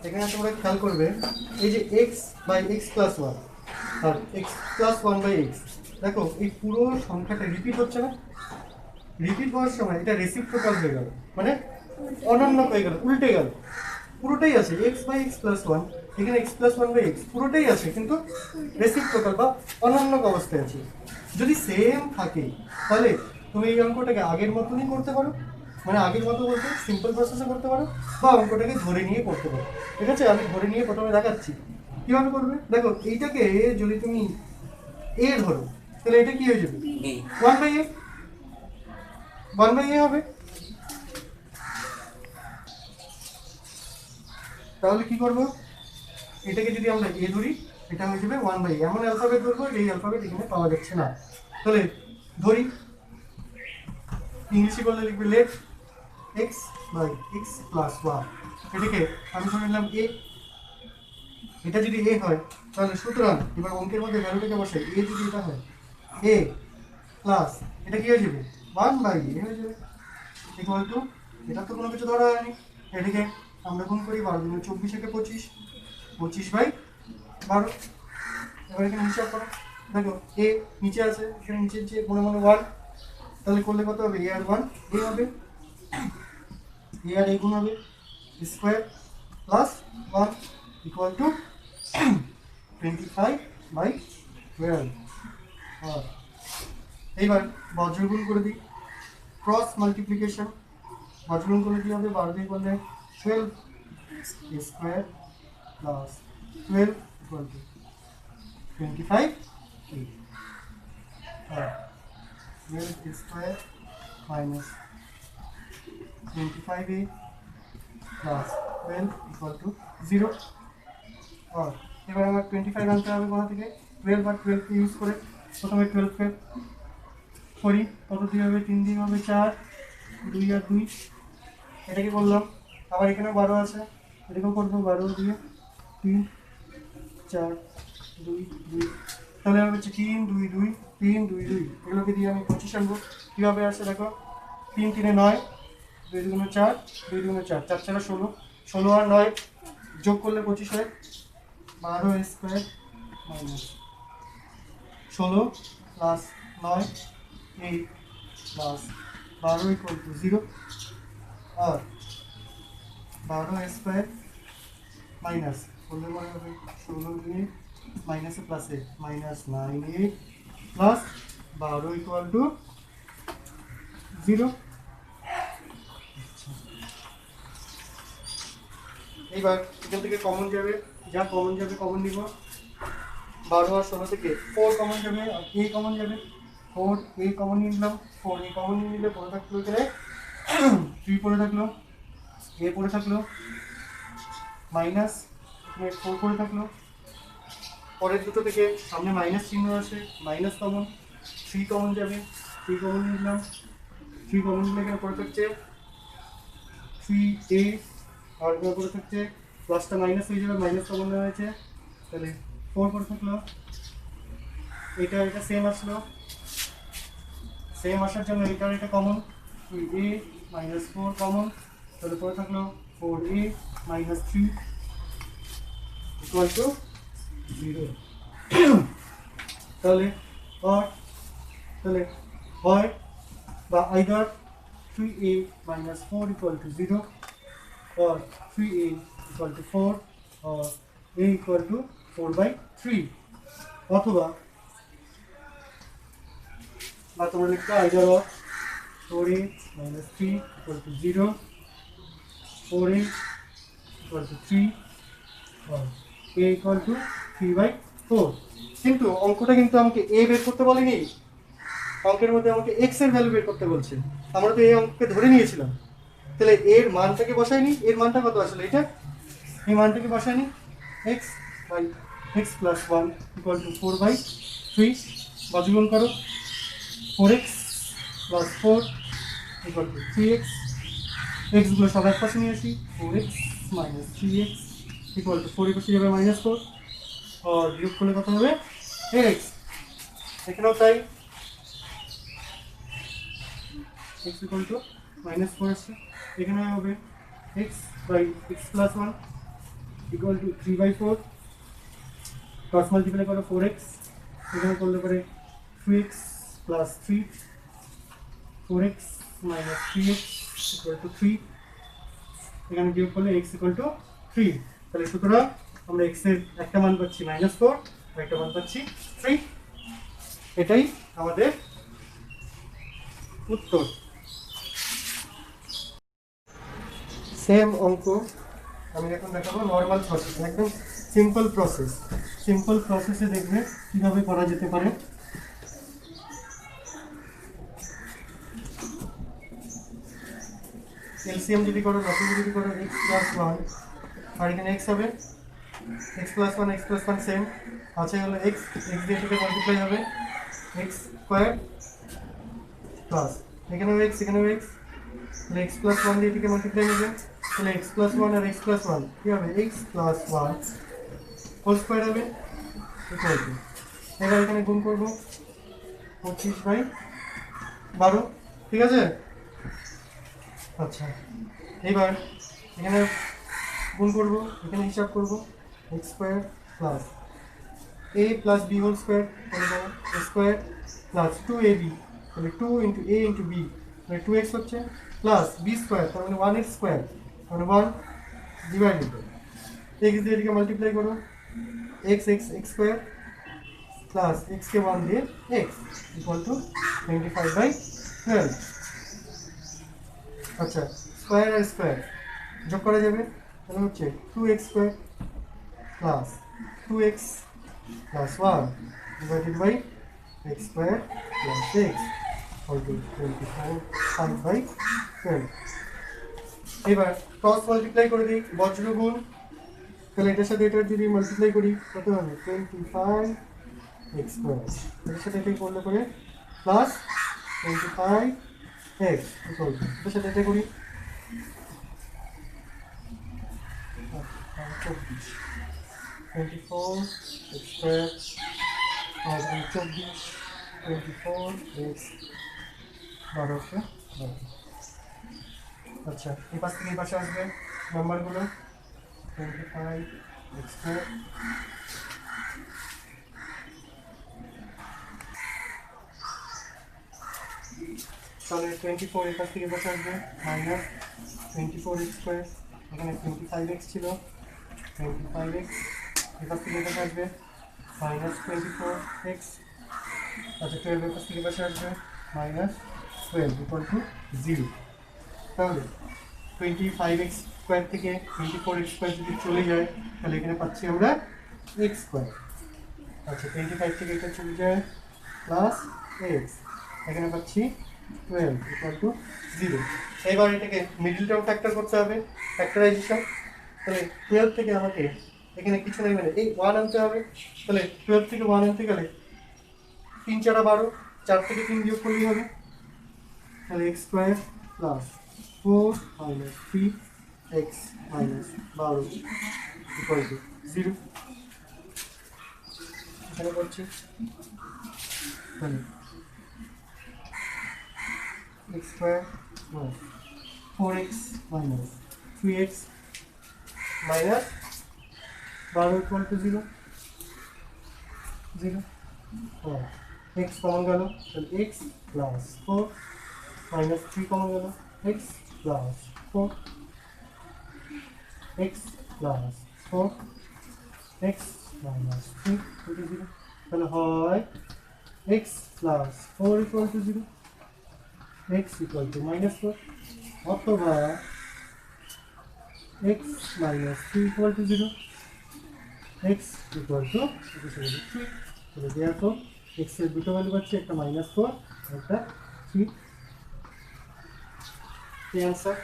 এখানে তোমরা খেয়াল করবে এই যে x by x plus one আর x plus one by x, দেখো এই পুরো সংখ্যাটা রিপিট হচ্ছে না? রিপিট হওয়ার সময় এটা রেসিপ্রোকাল হয়ে গেল, মানে অনন্য হয়ে গেল, উল্টে গেল। পুরোটাই আছে x by x plus one, এখানে x plus one by x পুরোটাই আছে, কিন্তু রেসিপ্রোকাল বা অনন্য অবস্থায় আছে। যদি সেম থাকে তাহলে তুমি এই অঙ্কটাকে আগের মতনই করতে পারো, মানে আগের মতো বলতে সিম্পল প্রসেসে করতে পারো, বা অঙ্কটাকে ধরে নিয়ে করতে পারো। ঠিক আছে, আমি ধরে নিয়ে প্রথমে দেখাচ্ছি কীভাবে করবে। দেখো এইটাকে যদি তুমি এ ধরো তাহলে এটা কি হয়ে যাবে? One by a, one by a হবে। তাহলে কি করব, এটাকে যদি আমরা এ ধরি এটা হয়ে যাবে ওয়ান বাই, এমন অ্যালফাবেট ধরবো এই অ্যালফাবেট এখানে পাওয়া যাচ্ছে না। তাহলে ধরি, ইংলিশে করলে লিখবে let x by x plus one, এটাকে আমি ধরে নিলাম এ। এটা যদি এ হয় তাহলে সুতরাং এবার অঙ্কের মধ্যে ভ্যালুটাকে বসাই, এ যদি এটা হয় এ প্লাস এটা কি হয়ে যাবে ওয়ান বাই এ হয়ে যাবে, ইকুয়াল টু, এটা তো কোনো কিছু ধরা হয়নি, এটাকে আমরা গুণ করি 12 24 একে 25, 25 বাই 12। এবার এখানে হিসাব করো, দেখো এ নিচে আছে, এখানে নিচে যে মনে মনে ওয়ান, তাহলে করলে কত হবে? এ আর ওয়ান এ হবে, এ আর এ গুণ হবে square plus one equal to 25 by 12। আর এইবার বজ্রগুণ করে দিই, ক্রস মাল্টিপ্লিকেশন, বজ্রগুণ করলে কী হবে? 12 দিয়ে করলে 12 স্কোয়ার প্লাস 12 ইকুয়াল টু 25 আর 12 square minus 25a plus 12 equal to 0। আর এবার আমার 25 আনতে হবে কোথা থেকে? 12 আর 12কে ইউজ করে প্রথমে 12কে করি, কত দিয়ে হবে? 3 দিয়ে হবে 4, 2 আর 2, এটাকে করলাম। আবার এখানে 12 আছে, এটাকেও করবো 12 দিয়ে 3 4 2 2, তাহলে হবে হচ্ছে 3 2 2 3 2 2, এগুলোকে দিয়ে আমি 25 আনবো। কীভাবে আসে দেখো, 3 3 9, 2 2 4, 2 2 4, 4 4 16, 16 আর 9 যোগ করলে 25 হয়, 12 square minus 16 plus 9 8 plus 12 equal to 0। আর 12 স্কোয়ার মাইনাস করলে পরে হবে 16 মাইনাসে প্লাসে minus 9a plus 12 equal to 0। এইবার এখান থেকে কমন যাবে, যা কমন যাবে কমন নিব, 12 আর 16 থেকে 4 কমন যাবে আর a কমন যাবে, 4a কমন নিয়ে নিলাম, 4a কমন নিয়ে নিলে পরে থাকলো এখানে 3 পরে থাকলো, a পরে থাকলো মাইনাস 4 পরে থাকলো, পরের দুটো থেকে সামনে মাইনাস চিহ্ন আছে, মাইনাস কমন, 3 কমন যাবে, 3 কমন নিয়ে নিলাম, 3 কমন নিলে এখানে পরে থাকছে 3a, আর এখানে পরে থাকছে প্লাসটা মাইনাস হয়ে যাবে, মাইনাস কমন নেওয়া হয়েছে, তাহলে 4 পরে থাকলো, এটা এটা সেম আসলো, সেম আসার জন্য এটা এটা কমন, 3a মাইনাস 4 কমন, তাহলে পরে থাকলো 4a মাইনাস 3 ইকুয়াল টু 0। তাহলে তাহলে হয় বা either 3a minus 4 equal to 0 or 3a equal to 4 or a equal to 4 by 3, অথবা বা তোমরা লিখতে either of 4a minus 3 equal to 0, 4a equal to 3 or a equal to 3 by 4। কিন্তু অঙ্কটা কিন্তু আমাকে a বের করতে বলেনি, অঙ্কের মধ্যে আমাকে এক্স এর ভ্যালু বের করতে বলছে। আমরা তো এই অঙ্ককে ধরে নিয়েছিলাম, তাহলে এর মানটাকে বসাইনি, এর মানটা কত আসলে এটা, এই মানটাকে বসাইনি, x by x plus 1 equal to 4 by 3, বর্গমূল করো, 4x plus 4 equal to 3x, এক্সগুলো সব এক পাশে নিয়ে আসি, 4x minus 3x equal to 4 এপাশে যাবে মাইনাস 4, আর বিয়োগ করলে কত হবে x, এখানেও তাই, x equal to minus 4 আসছে, এখানে হবে x by x plus 1 equal two 3/4 cross multiply করো 4x এখানে করলে পরে 2x plus 3 4x minus 3x equal to 3 এখানে বিয়োগ করলে x ইকুয়াল টু 3 তাহলে সুতরাং আমরা x এর একটা মান পাচ্ছি -4 আর একটা মান পাচ্ছি 3 এটাই আমাদের উত্তর সেম অঙ্ক আমি এখন দেখাবো নর্মাল প্রসেস একদম সিম্পল প্রসেসে দেখবে কিভাবে করা যেতে পারে এলসিএম যদি করো লসাগু যদি করো x প্লাস 1 আর এখানে x হবে x প্লাস 1 সেম আছে হলো x দিয়ে এটাকে মাল্টিপ্লাই হবে x স্কয়ার প্লাস এখানেও x তাহলে x প্লাস 1 দিয়ে এটাকে মাল্টিপ্লাই হবে তাহলে x প্লাস 1 আর x প্লাস 1 কি হবে x প্লাস 1 হোল স্কয়ার হবে ইকুয়াল টু এবার এখানে গুণ করব 25/12 ঠিক আছে আচ্ছা এবার এখানে গুণ করব এখানে হিসাব করব x square plus a plus b whole square তাহলে a স্কয়ার প্লাস 2ab তাহলে 2 ইনটু a ইনটু b মানে 2x হচ্ছে প্লাস b স্কয়ার তার মানে 1x স্কয়ার মানে 1 ডিভাইডেড x দিয়ে এটাকে মাল্টিপ্লাই করো x স্কয়ার প্লাস x কে 1 দিয়ে x ইকুয়াল টু 25/12 আচ্ছা স্কয়ার আর স্কয়ার যোগ করা যাবে তাহলে হচ্ছে 2x square plus 2x plus 1 divided by x square plus x equal to 25/12 এবার ক্রস মাল্টিপ্লাই করে দিই বজ্র গুণ তাহলে এটার সাথে এটা যদি মাল্টিপ্লাই করি কত হবে 25x স্কয়ার এর সাথে এটা করলে পরে প্লাস 25x ইকুয়াল টু এটার সাথে এটা করি 24x স্কয়ার আর 24x 12 আচ্ছা এই পাশ থেকে এই পাশে আসবে নাম্বারগুলো 25x স্কয়ার তাহলে 24 এই পাশ থেকে বসে আসবে মাইনাস 24x স্কয়ার এখানে 25x ছিল 25x এই পাশ থেকে বসে আসবে মাইনাস 24x আচ্ছা 12 এই পাশ থেকে বসে আসবে মাইনাস 12 ইকুয়াল টু 0 তাহলে 25x স্কয়ার থেকে 24x স্কয়ার যদি চলে যায় তাহলে এখানে পাচ্ছি আমরা x স্কয়ার আচ্ছা 25 থেকে এটা চলে যায় প্লাস x এখানে পাচ্ছি 12 ইকুয়াল টু 0 এবার এটাকে মিডল টার্ম ফ্যাক্টর করতে হবে ফ্যাক্টরাইজেশন তাহলে 12 থেকে আমাকে এখানে কিছু নেই মানে এই 1 আনতে হবে তাহলে 12 থেকে 1 আনতে গেলে 3 4 12 4 থেকে 3 বিয়োগ করলেই হবে তাহলে x square plus 4 minus 3x minus 12 equal to 0 এখানে বলছি তাহলে x square plus 4x minus 3x minus 12 equal to 0 और x कॉमन गल তাহলে x plus 4 minus 3 कॉमन गल x plus 4 x plus 4 x minus 3 equal to 0 তাহলে হয় x plus 4 equal to 0 x equal to minus 4 অথবা x minus 3 equal to 0 x equal to 3 তাহলে দেখো x এর দুটো ভ্যালু পাচ্ছি একটা -4 একটা 3 the answer